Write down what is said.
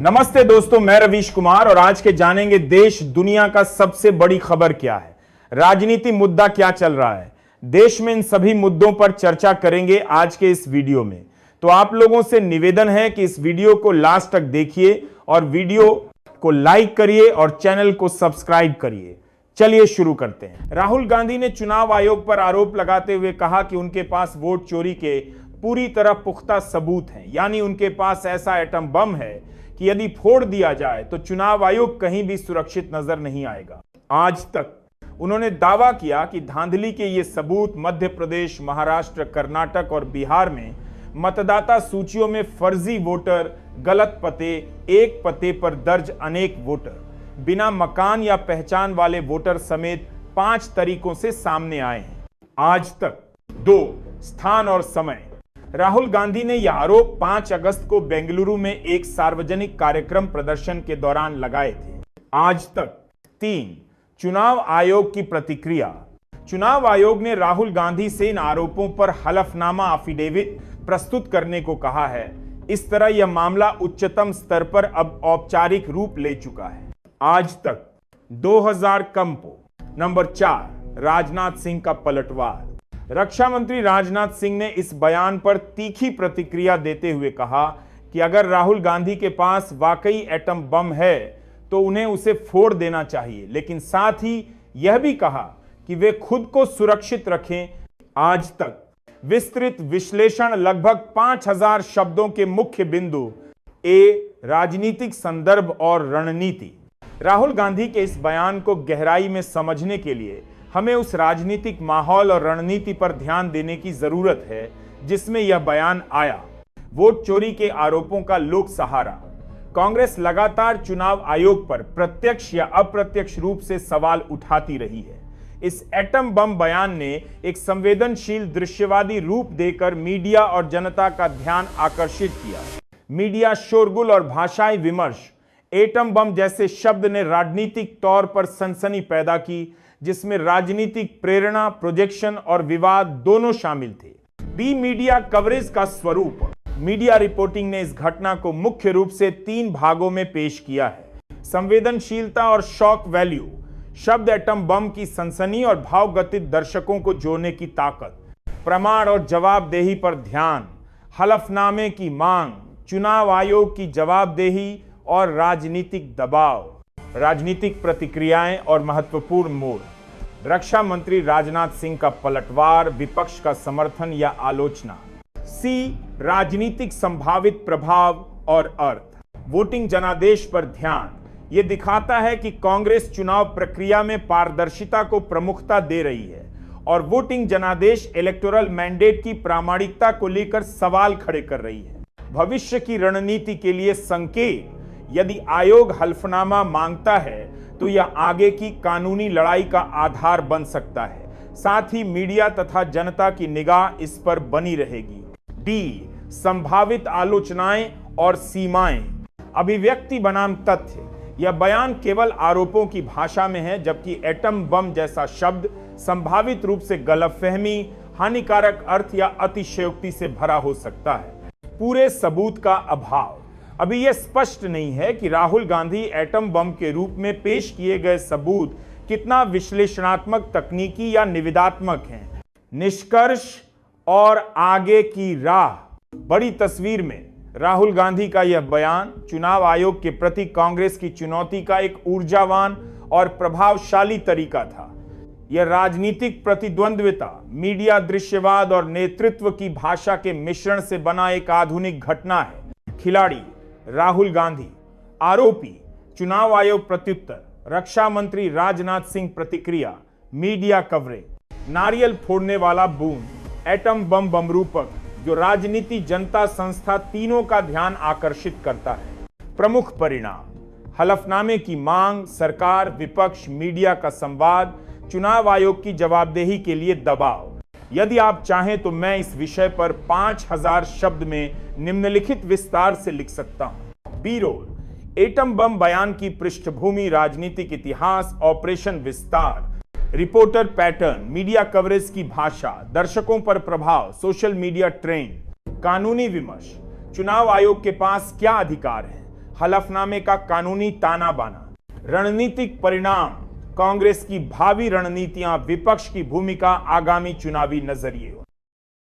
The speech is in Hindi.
नमस्ते दोस्तों, मैं रवीश कुमार और आज के जानेंगे देश दुनिया का सबसे बड़ी खबर क्या है, राजनीति मुद्दा क्या चल रहा है देश में। इन सभी मुद्दों पर चर्चा करेंगे आज के इस वीडियो में। तो आप लोगों से निवेदन है कि इस वीडियो को लास्ट तक देखिए और वीडियो को लाइक करिए और चैनल को सब्सक्राइब करिए। चलिए शुरू करते हैं। राहुल गांधी ने चुनाव आयोग पर आरोप लगाते हुए कहा कि उनके पास वोट चोरी के पूरी तरह पुख्ता सबूत हैं, यानी उनके पास ऐसा एटम बम है कि यदि फोड़ दिया जाए तो चुनाव आयोग कहीं भी सुरक्षित नजर नहीं आएगा। आज तक उन्होंने दावा किया कि धांधली के ये सबूत मध्य प्रदेश, महाराष्ट्र, कर्नाटक और बिहार में मतदाता सूचियों में फर्जी वोटर, गलत पते, एक पते पर दर्ज अनेक वोटर, बिना मकान या पहचान वाले वोटर समेत 5 तरीकों से सामने आए हैं। आज तक 2 स्थान और समय। राहुल गांधी ने यह आरोप 5 अगस्त को बेंगलुरु में एक सार्वजनिक कार्यक्रम प्रदर्शन के दौरान लगाए थे। आज तक 3 चुनाव आयोग की प्रतिक्रिया। चुनाव आयोग ने राहुल गांधी से इन आरोपों पर हलफनामा अफिडेविट प्रस्तुत करने को कहा है। इस तरह यह मामला उच्चतम स्तर पर अब औपचारिक रूप ले चुका है। आज तक 2000 कंपो। नंबर 4 राजनाथ सिंह का पलटवार। रक्षा मंत्री राजनाथ सिंह ने इस बयान पर तीखी प्रतिक्रिया देते हुए कहा कि अगर राहुल गांधी के पास वाकई एटम बम है तो उन्हें उसे फोड़ देना चाहिए, लेकिन साथ ही यह भी कहा कि वे खुद को सुरक्षित रखें। आज तक विस्तृत विश्लेषण, लगभग 5000 शब्दों के मुख्य बिंदु। राजनीतिक संदर्भ और रणनीति। राहुल गांधी के इस बयान को गहराई में समझने के लिए हमें उस राजनीतिक माहौल और रणनीति पर ध्यान देने की जरूरत है जिसमें यह बयान आया। वोट चोरी के आरोपों का लोक सहारा। कांग्रेस लगातार चुनाव आयोग पर प्रत्यक्ष या अप्रत्यक्ष रूप से सवाल उठाती रही है। इस एटम बम बयान ने एक संवेदनशील दृश्यवादी रूप देकर मीडिया और जनता का ध्यान आकर्षित किया। मीडिया शोरगुल और भाषाई विमर्श। एटम बम जैसे शब्द ने राजनीतिक तौर पर सनसनी पैदा की, जिसमें राजनीतिक प्रेरणा, प्रोजेक्शन और विवाद दोनों शामिल थे। बी मीडिया कवरेज का स्वरूप। मीडिया रिपोर्टिंग ने इस घटना को मुख्य रूप से 3 भागों में पेश किया है। संवेदनशीलता और शॉक वैल्यू। शब्द एटम बम की सनसनी और भावगतित दर्शकों को जोड़ने की ताकत। प्रमाण और जवाबदेही पर ध्यान। हलफनामे की मांग। चुनाव आयोग की जवाबदेही और राजनीतिक दबाव। राजनीतिक प्रतिक्रियाएं और महत्वपूर्ण मोड़। रक्षा मंत्री राजनाथ सिंह का पलटवार, विपक्ष का समर्थन या आलोचना। राजनीतिक संभावित प्रभाव और अर्थ। वोटिंग जनादेश पर ध्यान। यह दिखाता है कि कांग्रेस चुनाव प्रक्रिया में पारदर्शिता को प्रमुखता दे रही है और वोटिंग जनादेश इलेक्टोरल मैंडेट की प्रामाणिकता को लेकर सवाल खड़े कर रही है। भविष्य की रणनीति के लिए संकेत। यदि आयोग हल्फनामा मांगता है तो यह आगे की कानूनी लड़ाई का आधार बन सकता है। साथ ही मीडिया तथा जनता की निगाह इस पर बनी रहेगी। संभावित आलोचनाएं और सीमाएं। अभिव्यक्ति बनाम तथ्य। यह बयान केवल आरोपों की भाषा में है, जबकि एटम बम जैसा शब्द संभावित रूप से गलतफहमी, हानिकारक अर्थ या अतिशयोक्ति से भरा हो सकता है। पूरे सबूत का अभाव। अभी यह स्पष्ट नहीं है कि राहुल गांधी एटम बम के रूप में पेश किए गए सबूत कितना विश्लेषणात्मक, तकनीकी या निविदात्मक हैं। निष्कर्ष और आगे की राह। बड़ी तस्वीर में राहुल गांधी का यह बयान चुनाव आयोग के प्रति कांग्रेस की चुनौती का एक ऊर्जावान और प्रभावशाली तरीका था। यह राजनीतिक प्रतिद्वंद्विता, मीडिया दृश्यवाद और नेतृत्व की भाषा के मिश्रण से बना एक आधुनिक घटना है। खिलाड़ी राहुल गांधी। आरोपी चुनाव आयोग प्रत्युत्तर। रक्षा मंत्री राजनाथ सिंह प्रतिक्रिया। Media coverage. नारियल फोड़ने वाला बूंद। एटम बम बमरूपक, जो राजनीति, जनता, संस्था तीनों का ध्यान आकर्षित करता है। प्रमुख परिणाम। हलफनामे की मांग, सरकार, विपक्ष, मीडिया का संवाद, चुनाव आयोग की जवाबदेही के लिए दबाव। यदि आप चाहें तो मैं इस विषय पर 5000 शब्द में निम्नलिखित विस्तार से लिख सकता हूं। B role. एटम बम बयान की पृष्ठभूमि, राजनीतिक इतिहास, ऑपरेशन विस्तार। रिपोर्टर पैटर्न, मीडिया कवरेज की भाषा, दर्शकों पर प्रभाव, सोशल मीडिया ट्रेंड। कानूनी विमर्श। चुनाव आयोग के पास क्या अधिकार है? हलफनामे का कानूनी ताना बाना, रणनीतिक परिणाम, कांग्रेस की भावी रणनीतियां, विपक्ष की भूमिका, आगामी चुनावी नजरिए।